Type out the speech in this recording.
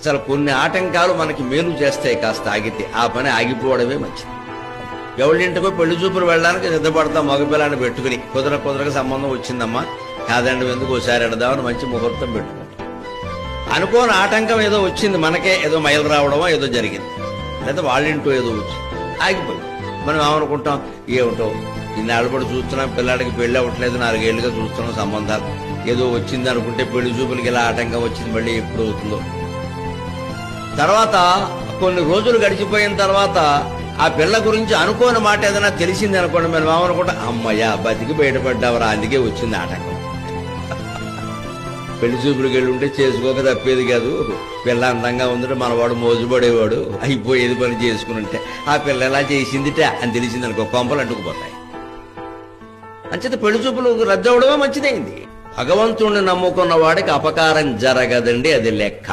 అసలు కొన్ని ఆటంకాలు మనకి మేలు చేస్తాయి. కాస్త ఆగితే ఆ పని ఆగిపోవడమే మంచిది. ఎవరింటికో పెళ్లి చూపులు వెళ్ళడానికి సిద్ధపడతాం మగపిల్లాన్ని పెట్టుకుని. కుదరక సంబంధం వచ్చిందమ్మా, కాదండి ఎందుకు ఒకసారి ఎడదామని మంచి ముహూర్తం పెట్టుకుంటాం. అనుకోని ఆటంకం ఏదో వచ్చింది, మనకే ఏదో మైలు రావడమో ఏదో జరిగింది, లేదా వాళ్ళింటో ఏదో వచ్చింది, ఆగిపోయింది. మనం ఏమనుకుంటాం, ఏమిటో ఇన్నాళ్ళు కూడా చూస్తున్నాం, పిల్లాడికి పెళ్లి అవ్వట్లేదు, 4 ఏళ్లుగా చూస్తున్నాం సంబంధాలు, ఏదో వచ్చింది అనుకుంటే పెళ్లి చూపులకి ఇలా ఆటంకం వచ్చింది, మళ్ళీ ఎప్పుడు అవుతుందో. తర్వాత కొన్ని రోజులు గడిచిపోయిన తర్వాత ఆ పిల్ల గురించి అనుకోని మాట ఏదైనా తెలిసింది అనుకోండి, మనం ఏమనుకుంటాం, అమ్మయ్య బతికి బయటపడ్డావరా, అందుకే వచ్చింది ఆటంకం. పెళ్లి చూపులకు వెళ్ళి ఉంటే చేసుకోక తప్పేది కాదు, పిల్ల అందంగా ఉందంటే మనవాడు మోజుపడేవాడు, అయిపోయేది పని చేసుకుని ఉంటే. ఆ పిల్ల ఎలా చేసిందిట అని తెలిసింది అనుకో, కొంపలు అంటుకుపోతాయి. అంచేత పెళ్లి చూపులు రద్దవడమే మంచిదైంది. భగవంతుణ్ణి నమ్ముకున్న వాడికి అపకారం జరగదండి, అది లెక్క.